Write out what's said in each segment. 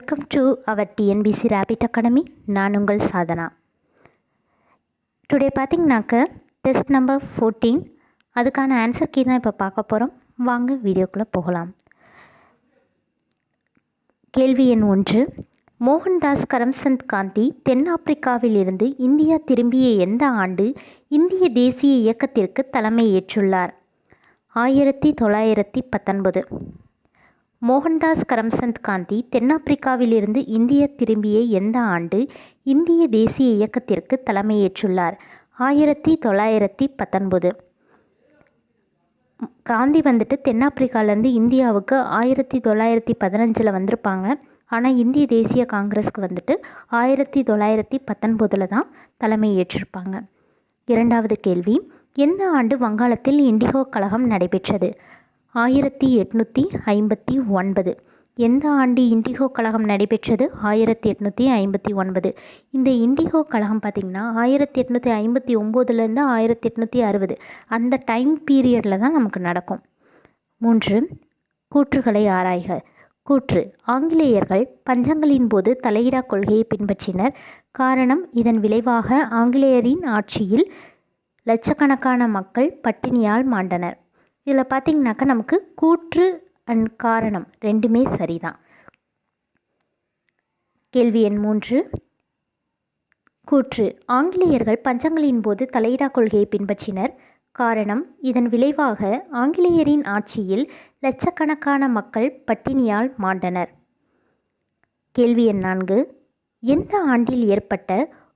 Welcome to our TNPSC rapid academy. நான் உங்கள் Sadhana. Today பார்த்திங்கனாக்க டெஸ்ட் நம்பர் 14 அதுக்கான ஆன்சர் கீ தான் இப்போ பார்க்க போகிறோம். வாங்க வீடியோக்குள்ளே போகலாம். கேள்வி எண் 1. மோகன்தாஸ் கரம்சந்த் காந்தி தென்னாப்பிரிக்காவில் இருந்து இந்தியா திரும்பிய எந்த ஆண்டு இந்திய தேசிய இயக்கத்திற்கு தலைமை ஏற்றுள்ளார்? 1919. மோகன்தாஸ் கரம்சந்த் காந்தி தென்னாப்பிரிக்காவிலிருந்து இந்தியா திரும்பிய எந்த ஆண்டு இந்திய தேசிய இயக்கத்திற்கு தலைமையேற்றுள்ளார்? 1919. காந்தி தென்னாப்பிரிக்காவிலேருந்து இந்தியாவுக்கு 1915 வந்திருப்பாங்க. ஆனால் இந்திய தேசிய காங்கிரஸ்க்கு 1919 தான் தலைமை ஏற்றிருப்பாங்க. 2வது கேள்வி. எந்த ஆண்டு வங்காளத்தில் இண்டிகோ கழகம் நடைபெற்றது? 1859. எந்த ஆண்டு இண்டிகோ கழகம் நடைபெற்றது? 1859. இந்த இண்டிகோ கழகம் பார்த்திங்கன்னா 1859 1860 அந்த டைம் பீரியடில் தான் நமக்கு நடக்கும். 3. கூற்றுகளை ஆராய்க. கூற்று: ஆங்கிலேயர்கள் பஞ்சங்களின் போது தலையிடா கொள்கையை பின்பற்றினர். காரணம்: இதன் விளைவாக ஆங்கிலேயரின் ஆட்சியில் லட்சக்கணக்கான மக்கள் பட்டினியால் மாண்டனர். இதில் பார்த்திங்கனாக்கா நமக்கு கூற்று அண்ட் காரணம் ரெண்டுமே சரிதான். கேள்வி எண் 3. கூற்று: ஆங்கிலேயர்கள் பஞ்சங்களின் போது தலையிடா கொள்கையை பின்பற்றினர். காரணம்: இதன் விளைவாக ஆங்கிலேயரின் ஆட்சியில் லட்சக்கணக்கான மக்கள் பட்டினியால் மாண்டனர். கேள்வி எண் 4. எந்த ஆண்டில் ஏற்பட்ட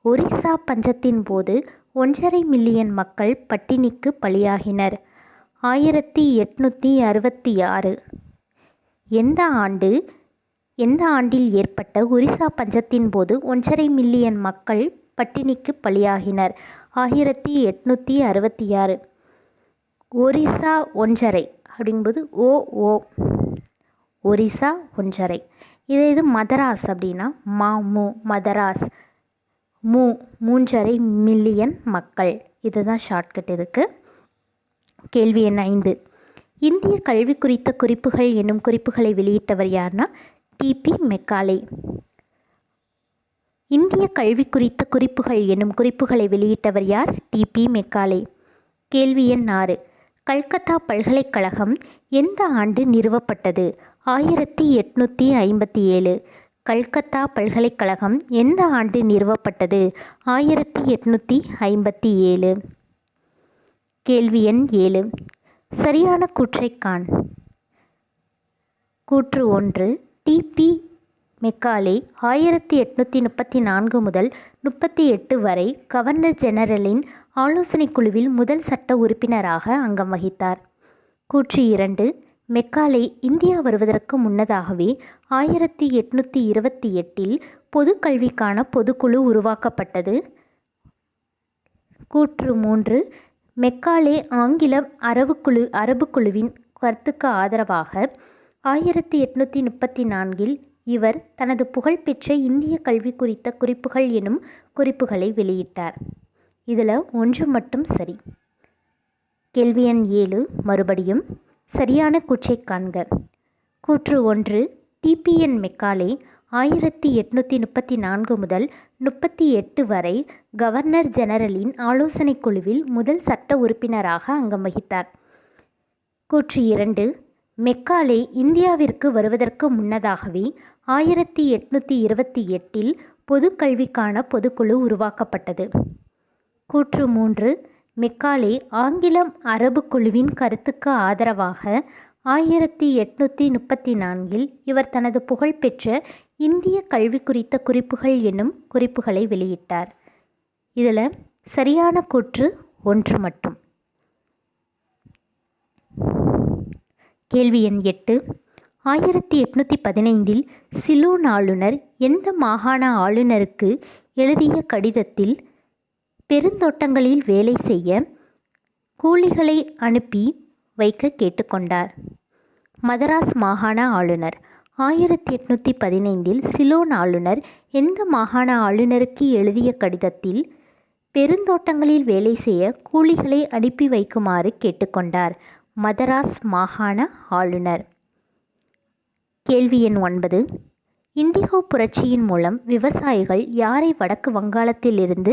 ஒரிசா பஞ்சத்தின் போது 1.5 மில்லியன் மக்கள் பட்டினிக்கு பலியாகினர்? 1866. எந்த ஆண்டில் ஏற்பட்ட ஒரிசா பஞ்சத்தின் போது 1.5 மில்லியன் மக்கள் பட்டினிக்கு பலியாகினர்? 1866. ஒரிசா ஒன்றரை அப்படிங்கும்போது ஒரிசா ஒன்றரை. இது மதராஸ் அப்படின்னா மதராஸ் 3.5 மில்லியன் மக்கள். இதுதான் ஷார்ட்கட் இதுக்கு. கேள்வி எண் 5. இந்திய கல்வி குறித்த குறிப்புகள் என்னும் குறிப்புகளை வெளியிட்டவர் யார்னா டிபி மெக்காலே. இந்திய கல்வி குறித்த குறிப்புகள் என்னும் குறிப்புகளை வெளியிட்டவர் யார்? DP Macaulay. கேள்வி எண் 6. கல்கத்தா பல்கலைக்கழகம் எந்த ஆண்டு நிறுவப்பட்டது? 1857. கல்கத்தா பல்கலைக்கழகம் எந்த ஆண்டு நிறுவப்பட்டது? 1857. கேள்வி எண் 7. சரியான கூற்றை காண். கூற்று 1. டிபி மெக்காலே 1834 முதல் 38 வரை கவர்னர் ஜெனரலின் ஆலோசனை குழுவில் முதல் சட்ட உறுப்பினராக அங்கம் வகித்தார். கூற்று 2. மெக்காலே இந்தியா வருவதற்கு முன்னதாகவே 1828 பொது கல்விக்கான பொதுக்குழு உருவாக்கப்பட்டது. கூற்று 3. மெக்காலே ஆங்கில அரபு குழுவின் கருத்துக்கு ஆதரவாக 1834 இவர் தனது புகழ்பெற்ற இந்திய கல்வி குறித்த குறிப்புகள் எனும் குறிப்புகளை வெளியிட்டார். இதில் 1 மட்டும் சரி. கேள்வி எண் 7. மறுபடியும் சரியான கூற்றை காண்க. கூற்று 1. டிபிஎன் மெக்காலே 1834 முதல் 38 வரை கவர்னர் ஜெனரலின் ஆலோசனை குழுவில் முதல் சட்ட உறுப்பினராக அங்கம் வகித்தார். கூற்று 2. மெக்காலே இந்தியாவிற்கு வருவதற்கு முன்னதாகவே 1828 பொது கல்விக்கான பொதுக்குழு உருவாக்கப்பட்டது. கூற்று 3. மெக்காலே ஆங்கிலம் அரபு குழுவின் கருத்துக்கு ஆதரவாக 1834 இவர் தனது புகழ்பெற்ற இந்திய கல்வி குறித்த குறிப்புகள் என்னும் குறிப்புகளை வெளியிட்டார். இதில் சரியான கூற்று 1 மட்டும். கேள்வி எண் 8. 1815 சிலோன் ஆளுநர் எந்த மாகாண ஆளுநருக்கு எழுதிய கடிதத்தில் பெருந்தோட்டங்களில் வேலை செய்ய கூலிகளை அனுப்பி வைக்க கேட்டுக்கொண்டார்? மதராஸ் மாகாண ஆளுநர். 1815 சிலோன் ஆளுநர் எந்த மாகாண ஆளுநருக்கு எழுதிய கடிதத்தில் பெருந்தோட்டங்களில் வேலை செய்ய கூலிகளை அனுப்பி வைக்குமாறு கேட்டுக்கொண்டார்? மதராஸ் மாகாண ஆளுநர். கேள்வி எண் 9. இண்டிகோ புரட்சியின் மூலம் விவசாயிகள் யாரை வடக்கு வங்காளத்திலிருந்து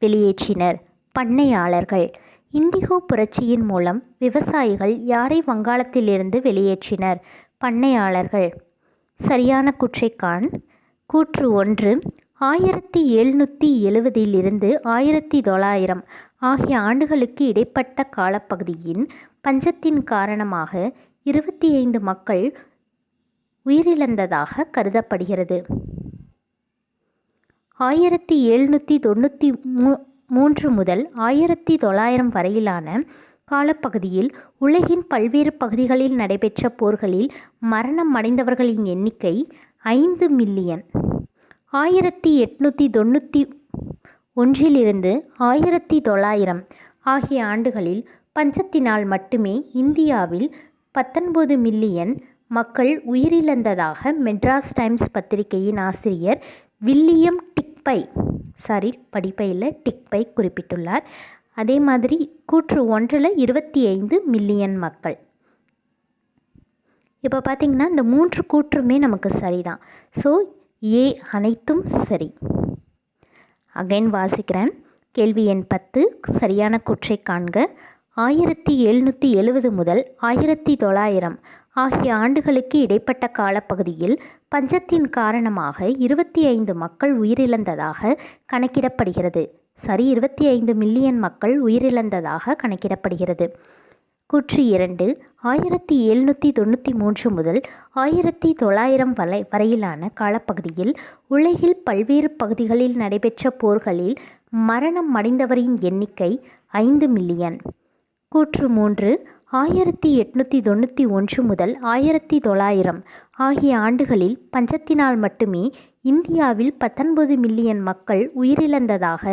வெளியேற்றினர்? பண்ணையாளர்கள். இண்டிகோ புரட்சியின் மூலம் விவசாயிகள் யாரை வங்காளத்திலிருந்து வெளியேற்றினர்? பண்ணையாளர்கள். சரியான கூற்றை காண். கூற்று 1. 1770 1900 ஆகிய ஆண்டுகளுக்கு இடைப்பட்ட காலப்பகுதியின் பஞ்சத்தின் காரணமாக 25 மக்கள் உயிரிழந்ததாக கருதப்படுகிறது. 1793 முதல் 1900 வரையிலான காலப்பகுதியில் உலகின் பல்வேறு பகுதிகளில் நடைபெற்ற போர்களில் மரணம் அடைந்தவர்களின் எண்ணிக்கை 5 மில்லியன். 1891 1900 ஆகிய ஆண்டுகளில் பஞ்சத்தினால் மட்டுமே இந்தியாவில் 19 மில்லியன் மக்கள் உயிரிழந்ததாக மெட்ராஸ் டைம்ஸ் பத்திரிகையின் ஆசிரியர் வில்லியம் டிக்பை குறிப்பிட்டுள்ளார். அதே மாதிரி கூற்று 1 25 மில்லியன் மக்கள். இப்போ பார்த்திங்கன்னா இந்த 3 கூற்றுமே நமக்கு சரிதான். ஸோ ஏ அனைத்தும் சரி. அகைன் வாசிக்கிறேன். கேள்வி எண் 10. சரியான கூற்றை காண்க. 1770 முதல் 1900 ஆகிய ஆண்டுகளுக்கு இடைப்பட்ட காலப்பகுதியில் பஞ்சத்தின் காரணமாக 25 மக்கள் உயிரிழந்ததாக கணக்கிடப்படுகிறது. சரி, 25 மில்லியன் மக்கள் உயிரிழந்ததாக கணக்கிடப்படுகிறது. கூற்று 2. 1793 முதல் 1900 வரையிலான காலப்பகுதியில் உலகில் பல்வேறு பகுதிகளில் நடைபெற்ற போர்களில் மரணம் அடைந்தவரின் எண்ணிக்கை 5 மில்லியன். கூற்று 3. 1891 முதல் 1900 ஆகிய ஆண்டுகளில் பஞ்சத்தினால் மட்டுமே இந்தியாவில் 19 மில்லியன் மக்கள் உயிரிழந்ததாக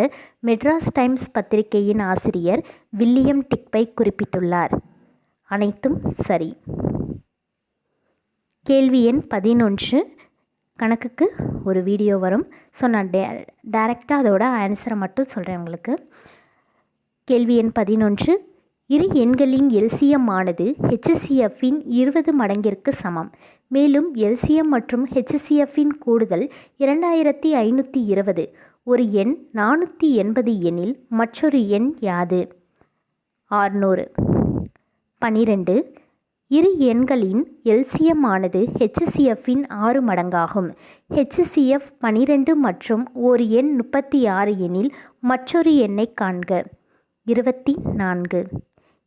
மெட்ராஸ் டைம்ஸ் பத்திரிகையின் ஆசிரியர் வில்லியம் டிக்பை குறிப்பிட்டுள்ளார். அனைத்தும் சரி. கேள்வி எண் 11. கணக்குக்கு ஒரு வீடியோ வரும். ஸோ நான் டைரெக்டாக அதோட ஆன்சரை மட்டும் சொல்கிறேன் உங்களுக்கு. கேள்வி எண் 11. இரு எண்களின் எல்சிஎம் ஆனது HCFஇன் 20 மடங்கிற்கு சமம். மேலும் எல்சிஎம் மற்றும் HCFஇன் கூடுதல் 2520. ஒரு எண் 480 எனில் மற்றொரு எண் யாது? 600. 12. இரு எண்களின் எல்சிஎம் ஆனது HCFஇன் 6 மடங்காகும். HCF 12 மற்றும் ஒரு எண் 36 எனில் மற்றொரு எண்ணை காண்க. 24.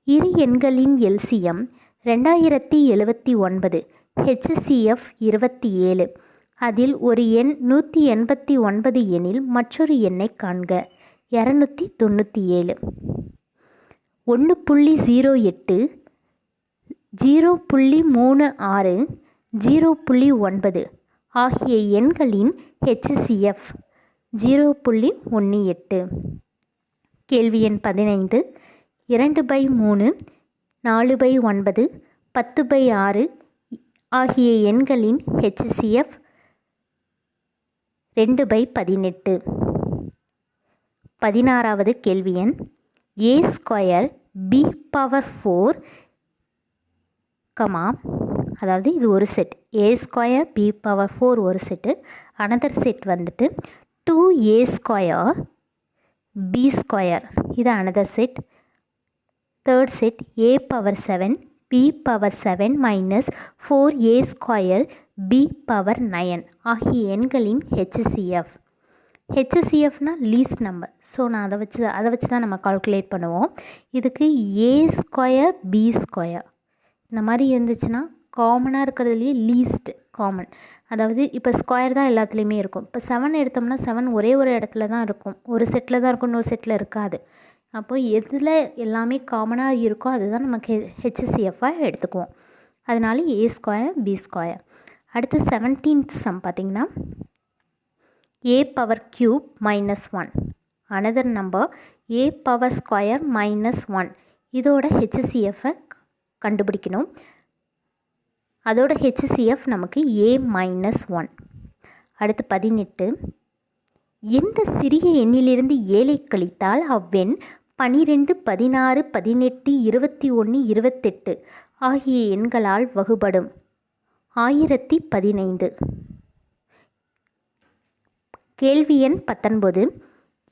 இரு எண்களின் எல்சிஎம் 2079. HCF 27. அதில் ஒரு எண் 189 எனில் மற்றொரு எண்ணை காண்க. 297. 1.08 0.36 0.9 ஆகிய எண்களின் HCF 0.18. கேள்வி எண் 15. 2/3 4/9 10/6 ஆகிய எண்களின் HCF 2/18. 16வது கேள்வி எண். A² B⁴ அதாவது இது ஒரு செட். A² B⁴ ஒரு செட்டு. அனதர் செட் வந்துட்டு 2A² B². இது another set. Third set A⁴ B⁴ minus 4A² B⁴ ஆகிய எண்களின் HCF. HCFனா லீஸ்ட் நம்பர். ஸோ நான் அதை வச்சு தான் நம்ம கால்குலேட் பண்ணுவோம். இதுக்கு A² B² இந்த மாதிரி இருந்துச்சுன்னா காமனாக இருக்கிறதுலையே லீஸ்ட் காமன். அதாவது இப்போ ஸ்கொயர் தான் எல்லாத்துலேயுமே இருக்கும். இப்போ 7 எடுத்தோம்னா 7 ஒரே ஒரு இடத்துல தான் இருக்கும். ஒரு செட்டில் தான் இருக்கும், இன்னொரு செட்டில் இருக்காது. அப்போது எதில் எல்லாமே காமனாக இருக்கோ அதுதான் நமக்கு HCFஆக எடுத்துக்குவோம். அதனால A² B². அடுத்து 17th சம் பார்த்திங்கன்னா A⁴ -1 அனதர் நம்பர் A⁴² -1 இதோட HCFஐ கண்டுபிடிக்கணும். அதோட HCF நமக்கு A-1. அடுத்து 18. எந்த சிறிய எண்ணிலிருந்து 7ஐ கழித்தால் அவ்வெண் 12 16 18 21 28 ஆகிய எண்களால் வகுபடும்? 1015. கேள்வி எண் 19.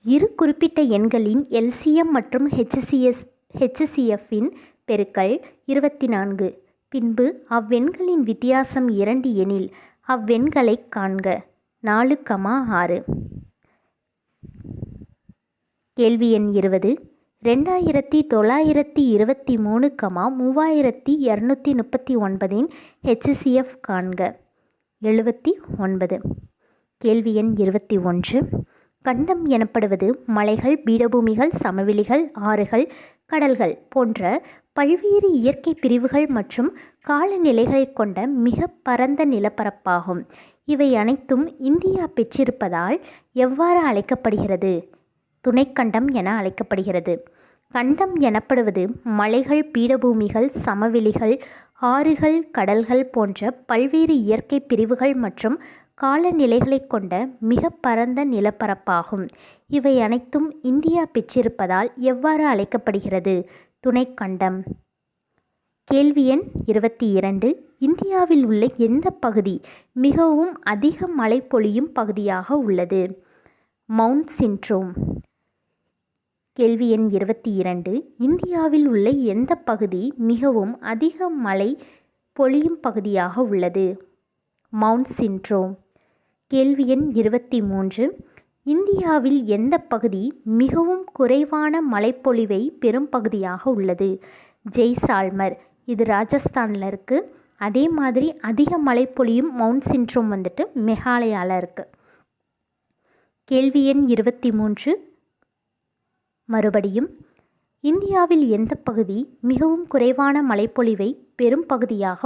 இரு குறிப்பிட்ட எண்களின் எல்சிஎம் மற்றும் ஹெச்சிஎஃப்பின் பெருக்கல் 24. பின்பு அவ்வெண்களின் வித்தியாசம் 2 எனில் அவ்வெண்களை காண்க. 4, 6. கேள்வி எண் 20. 2923, 3239 ஹெச்சிஎஃப் காண்க. 79. கேள்வி எண் 21. கண்டம் எனப்படுவது மலைகள், பீடபூமிகள், சமவெளிகள், ஆறுகள், கடல்கள் போன்ற பல்வேறு இயற்கை பிரிவுகள் மற்றும் காலநிலைகளை கொண்ட மிக பரந்த நிலப்பரப்பாகும். இவை அனைத்தும் இந்தியா பெற்றிருப்பதால் எவ்வாறு அழைக்கப்படுகிறது? துணைக்கண்டம் என அழைக்கப்படுகிறது. கண்டம் எனப்படுவது மலைகள், பீடபூமிகள், சமவெளிகள், ஆறுகள், கடல்கள் போன்ற பல்வேறு இயற்கை பிரிவுகள் மற்றும் காலநிலைகளை கொண்ட மிக பரந்த நிலப்பரப்பாகும். இவை அனைத்தும் இந்தியா பெற்றிருப்பதால் எவ்வாறு அழைக்கப்படுகிறது? துணைக்கண்டம். கேள்வி எண் 22. இந்தியாவில் உள்ள எந்த பகுதி மிகவும் அதிக மழை பொழியும் பகுதியாக உள்ளது? Mount syndrome. கேள்வி எண் 22. இந்தியாவில் உள்ள எந்த பகுதி மிகவும் அதிக மழை பொழியும் பகுதியாக உள்ளது? Mount syndrome. கேள்வி எண் 23. இந்தியாவில் எந்த பகுதி மிகவும் குறைவான மழைப்பொழிவை பெறும் பகுதியாக உள்ளது? ஜெய்சால்மர். இது ராஜஸ்தானில் இருக்குது. அதே மாதிரி அதிக மழை பொழியும் மவுண்ட் சின்ட்ரோம் வந்துட்டு மேகாலயாவில் இருக்குது. கேள்வி எண் 23. மறுபடியும், இந்தியாவில் எந்த பகுதி மிகவும் குறைவான மழைப்பொழிவை பெறும் பகுதியாக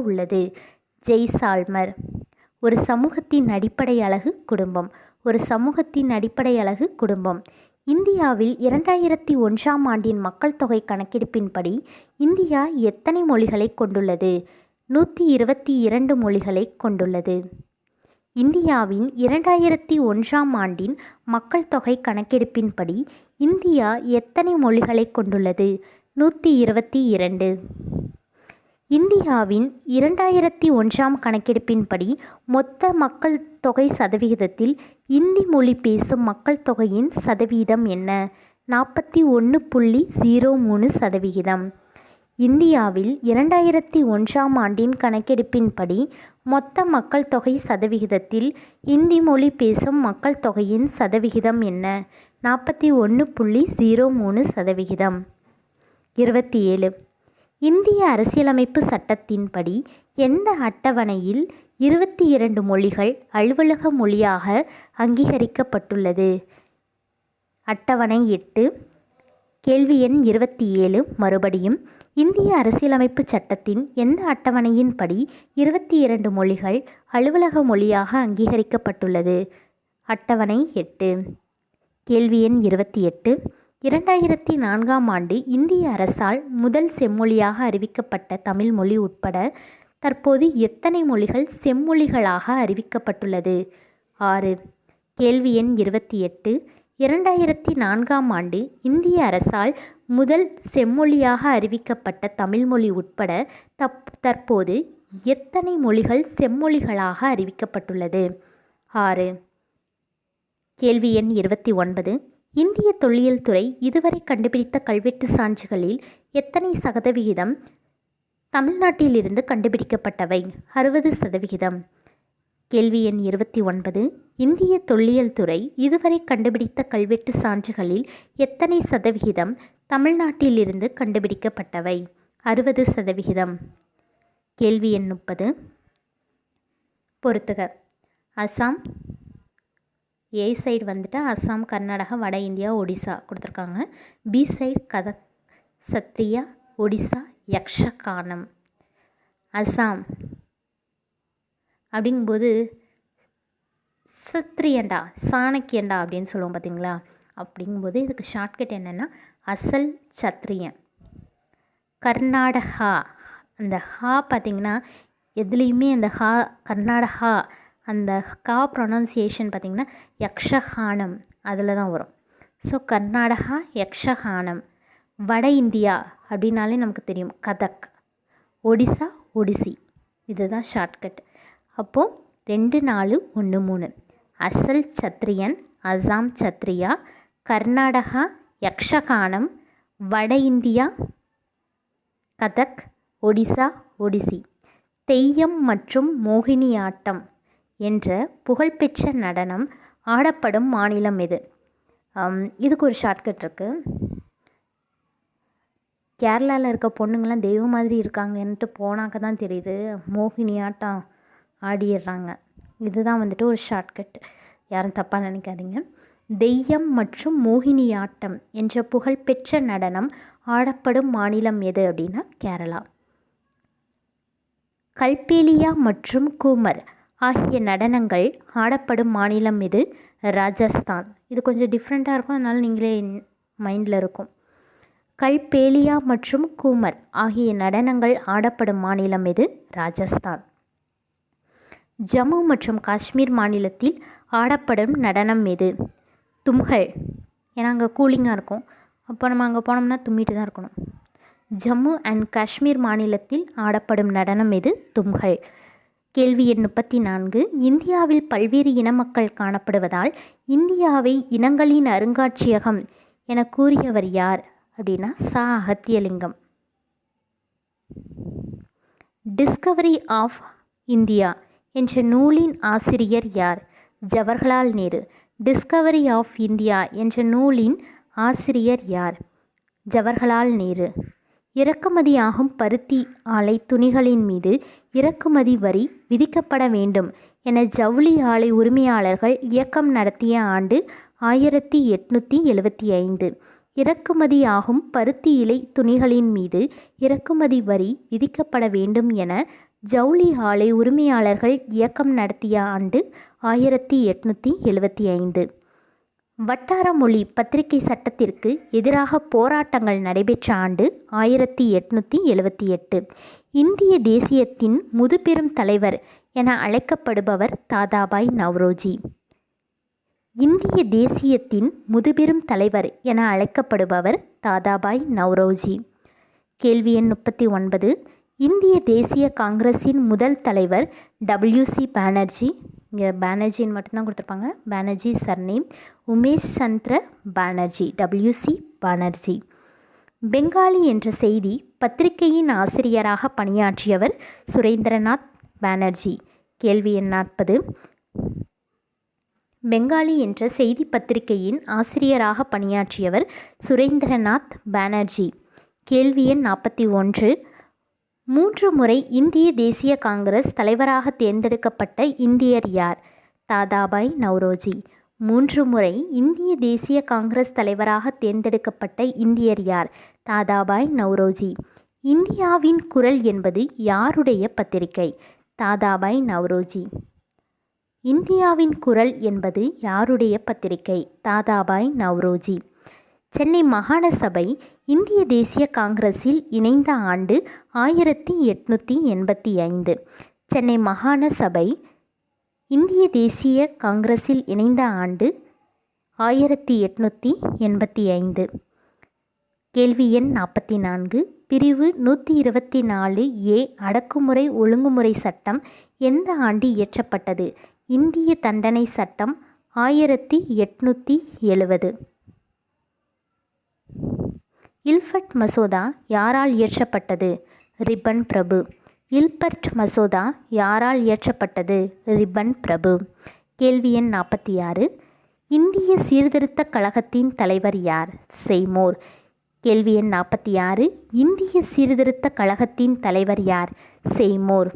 உள்ளது? ஜெய்சால்மர். ஒரு சமூகத்தின் அடிப்படை அலகு குடும்பம். ஒரு சமூகத்தின் அடிப்படை அலகு குடும்பம். இந்தியாவில் 2001ஆம் ஆண்டின் மக்கள் தொகை கணக்கெடுப்பின்படி இந்தியா எத்தனை மொழிகளை கொண்டுள்ளது? 122 மொழிகளை கொண்டுள்ளது. இந்தியாவின் 2001ஆம் ஆண்டின் மக்கள் தொகை கணக்கெடுப்பின்படி இந்தியா எத்தனை மொழிகளை கொண்டுள்ளது? 122. இந்தியாவின் 2001ஆம் கணக்கெடுப்பின்படி மொத்த மக்கள் தொகை சதவிகிதத்தில் இந்தி மொழி பேசும் மக்கள் தொகையின் சதவீதம் என்ன? 41.03%. இந்தியாவில் 2001ஆம் ஆண்டின் கணக்கெடுப்பின்படி மொத்த மக்கள் தொகை சதவிகிதத்தில் இந்தி மொழி பேசும் மக்கள் தொகையின் சதவிகிதம் என்ன? 41.03%. 27. இந்திய அரசியலமைப்பு சட்டத்தின்படி எந்த அட்டவணையில் 22 மொழிகள் அலுவலக மொழியாக அங்கீகரிக்கப்பட்டுள்ளது? அட்டவணை 8. கேள்வி எண் 27. மறுபடியும், இந்திய அரசியலமைப்பு சட்டத்தின் எந்த அட்டவணையின்படி 22 மொழிகள் அலுவலக மொழியாக அங்கீகரிக்கப்பட்டுள்ளது? அட்டவணை 8. கேள்வி எண் 28. 2004ஆம் ஆண்டு இந்திய அரசால் முதல் செம்மொழியாக அறிவிக்கப்பட்ட தமிழ் மொழி உட்பட தற்போது எத்தனை மொழிகள் செம்மொழிகளாக அறிவிக்கப்பட்டுள்ளது? 6. கேள்வி எண் 28. 2004ஆம் ஆண்டு இந்திய அரசால் முதல் செம்மொழியாக அறிவிக்கப்பட்ட தமிழ்மொழி உட்பட தற்போது எத்தனை மொழிகள் செம்மொழிகளாக அறிவிக்கப்பட்டுள்ளது? 6. கேள்வி எண் 29. இந்திய தொல்லியல் துறை இதுவரை கண்டுபிடித்த கல்வெட்டு சான்றுகளில் எத்தனை சதவிகிதம் தமிழ்நாட்டிலிருந்து கண்டுபிடிக்கப்பட்டவை? 60%. கேள்வி எண் 29. இந்திய தொல்லியல் துறை இதுவரை கண்டுபிடித்த கல்வெட்டு சான்றுகளில் எத்தனை சதவிகிதம் தமிழ்நாட்டிலிருந்து கண்டுபிடிக்கப்பட்டவை? 60%. கேள்வி எண் 30. பொறுத்துக. அசாம், ஏ சைடு வந்துட்டு அசாம், கர்நாடகா, வட இந்தியா, ஒடிசா கொடுத்துருக்காங்க. B side Kathak, Kshatriya, Odisha, Yakshagana. அசாம் அப்படிங்கும்போது சத்ரியண்டா, சாணக்கியண்டா அப்படின்னு சொல்லுவோம் பார்த்தீங்களா? அப்படிங்கும்போது இதுக்கு ஷார்ட்கட் என்னென்னா அசல் சத்ரியன். கர்நாடகா, அந்த ஹா பார்த்திங்கன்னா எதுலேயுமே அந்த ஹா, கர்நாடகா அந்த கா ப்ரொனன்சியேஷன் பார்த்திங்கன்னா யக்ஷகானம் அதில் தான் வரும். ஸோ கர்நாடகா, யக்ஷகானம். வட இந்தியா அப்படின்னாலே நமக்கு தெரியும் கதக். ஒடிசா, ஒடிசி. இதுதான் ஷார்ட்கட். அப்போது 2, 4, 1, 3. அசல் சத்ரியன், அசாம் சத்ரியா, கர்நாடகா யக்ஷகானம், வட இந்தியா கதக், ஒடிசா ஒடிசி. தெய்யம் மற்றும் மோகினியாட்டம் என்ற புகழ்பெற்ற நடனம் ஆடப்படும் மாநிலம் எது? இதுக்கு ஒரு ஷார்ட்கட் இருக்குது. கேரளாவில் இருக்க பொண்ணுங்கள்லாம் தெய்வம் மாதிரி இருக்காங்கன்ட்டு போனாக்க தான் தெரியுது, மோகினியாட்டம் ஆடிடுறாங்க. இதுதான் வந்துட்டு ஒரு ஷார்ட்கட், யாரும் தப்பாக நினைக்காதீங்க. தெய்யம் மற்றும் மோகினியாட்டம் என்ற புகழ்பெற்ற நடனம் ஆடப்படும் மாநிலம் எது அப்படின்னா கேரளா. கல்பேலியா மற்றும் கூமர் ஆகிய நடனங்கள் ஆடப்படும் மாநிலம் எது? ராஜஸ்தான். இது கொஞ்சம் டிஃப்ரெண்ட்டாக இருக்கும், அதனால் நீங்களே மைண்டில் இருக்கும். கல்பேலியா மற்றும் கூமர் ஆகிய நடனங்கள் ஆடப்படும் மாநிலம் எது? ராஜஸ்தான். ஜம்மு மற்றும் காஷ்மீர் மாநிலத்தில் ஆடப்படும் நடனம் எது? தும்ஹல். ஏன்னா அங்கே கூலிங்காக இருக்கும், அப்போ நம்ம அங்கே போனோம்னா தும்மிட்டு தான் இருக்கணும். ஜம்மு அண்ட் காஷ்மீர் மாநிலத்தில் ஆடப்படும் நடனம் எது? தும்ஹல். கேள்வி எண் 34. இந்தியாவில் பல்வேறு இன மக்கள் காணப்படுவதால் இந்தியாவை இனங்களின் அருங்காட்சியகம் என கூறியவர் யார் அப்படின்னா சா அகத்தியலிங்கம். டிஸ்கவரி ஆஃப் இந்தியா என்ற நூலின் ஆசிரியர் யார்? Jawaharlal Nehru. Discovery of India என்ற நூலின் ஆசிரியர் யார்? ஜவஹர்லால் நேரு. இறக்குமதியாகும் பருத்தி ஆலை துணிகளின் மீது இறக்குமதி வரி விதிக்கப்பட வேண்டும் என ஜவுளி ஆலை உரிமையாளர்கள் இயக்கம் நடத்திய ஆண்டு 1875. இறக்குமதியாகும் பருத்தி இலை துணிகளின் மீது இறக்குமதி வரி விதிக்கப்பட வேண்டும் என ஜவுளி ஆலை உரிமையாளர்கள் இயக்கம் நடத்திய ஆண்டு 1875. வட்டார மொழி பத்திரிகை சட்டத்திற்கு எதிராக போராட்டங்கள் நடைபெற்ற ஆண்டு 1878. இந்திய தேசியத்தின் முதுபெரும் தலைவர் என அழைக்கப்படுபவர் தாதாபாய் நவ்ரோஜி. இந்திய தேசியத்தின் முதுபெரும் தலைவர் என அழைக்கப்படுபவர் தாதாபாய் நவ்ரோஜி. கேள்வி எண் 39. இந்திய தேசிய காங்கிரஸின் முதல் தலைவர் WC பானர்ஜி. இங்கே பானர்ஜின்னு மட்டும்தான் கொடுத்துருப்பாங்க, பானர்ஜி சர்நேம் உமேஷ் சந்திர பானர்ஜி, WC பானர்ஜி. பெங்காலி என்ற செய்தி பத்திரிகையின் ஆசிரியராக பணியாற்றியவர் சுரேந்திரநாத் பானர்ஜி. கேள்வி எண் 40. பெங்காலி என்ற செய்தி பத்திரிகையின் ஆசிரியராக பணியாற்றியவர் சுரேந்திரநாத் பானர்ஜி. கேள்வி எண் 41. 3 முறை இந்திய தேசிய காங்கிரஸ் தலைவராக தேர்ந்தெடுக்கப்பட்ட இந்தியர் யார்? தாதாபாய் நவ்ரோஜி. 3 முறை இந்திய தேசிய காங்கிரஸ் தலைவராக தேர்ந்தெடுக்கப்பட்ட இந்தியர் யார்? தாதாபாய் நவ்ரோஜி. இந்தியாவின் குரல் என்பது யாருடைய பத்திரிகை? தாதாபாய் நவ்ரோஜி. இந்தியாவின் குரல் என்பது யாருடைய பத்திரிகை? தாதாபாய் நவ்ரோஜி. சென்னை மாகாண சபை இந்திய தேசிய காங்கிரஸில் இணைந்த ஆண்டு 1885. சென்னை மாகாண சபை இந்திய தேசிய காங்கிரஸில் இணைந்த ஆண்டு 1885. கேள்வி எண் 44. பிரிவு 124A அடக்குமுறை ஒழுங்குமுறை சட்டம் எந்த ஆண்டு இயற்றப்பட்டது? இந்திய தண்டனை சட்டம் 1870. இல்பர்ட் மசோதா யாரால் இயற்றப்பட்டது? ரிப்பன் பிரபு. இல்பர்ட் மசோதா யாரால் இயற்றப்பட்டது? ரிப்பன் பிரபு. கேள்வி எண் 46. இந்திய சீர்திருத்த கழகத்தின் தலைவர் யார்? செய்மோர். கேள்வி எண் 46. இந்திய சீர்திருத்த கழகத்தின் தலைவர் யார்? செய்மோர்.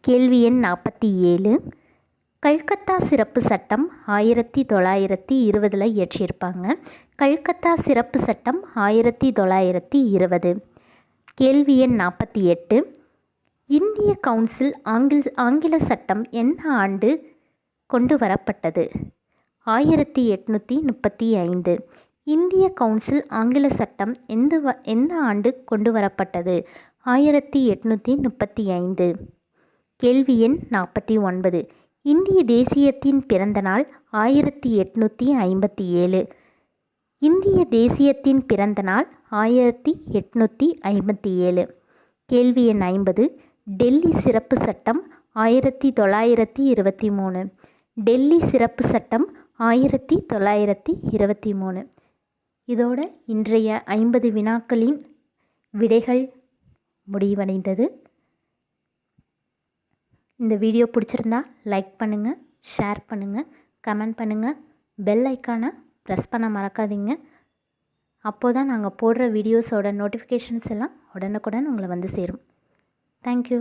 கேள்வி எண் 47. கல்கத்தா சிறப்பு சட்டம் 1920 இயற்றியிருப்பாங்க. கல்கத்தா சிறப்பு சட்டம் 1920. கேள்வி எண் 48. இந்திய கவுன்சில் ஆங்கில சட்டம் எந்த ஆண்டு கொண்டு வரப்பட்டது? 1835. இந்திய கவுன்சில் ஆங்கில சட்டம் எந்த ஆண்டு கொண்டு வரப்பட்டது? 1835. கேள்வி எண் 49. இந்திய தேசியத்தின் பிறந்த நாள் 1857. இந்திய தேசியத்தின் பிறந்த நாள் 1857. கேள்வி எண் 50. டெல்லி சிறப்பு சட்டம் 1923. டெல்லி சிறப்பு சட்டம் 1923. இதோட இன்றைய 50 வினாக்களின் விடைகள் முடிவடைந்தது. இந்த வீடியோ பிடிச்சிருந்தா லைக் பண்ணுங்கள், ஷேர் பண்ணுங்கள், கமெண்ட் பண்ணுங்கள், பெல் ஐக்கானை ப்ரெஸ் பண்ண மறக்காதீங்க. அப்போது தான் நாங்கள் போடுற வீடியோஸோட நோட்டிஃபிகேஷன்ஸ் எல்லாம் உடனுக்குடன் உங்களை வந்து சேரும். தேங்க்யூ.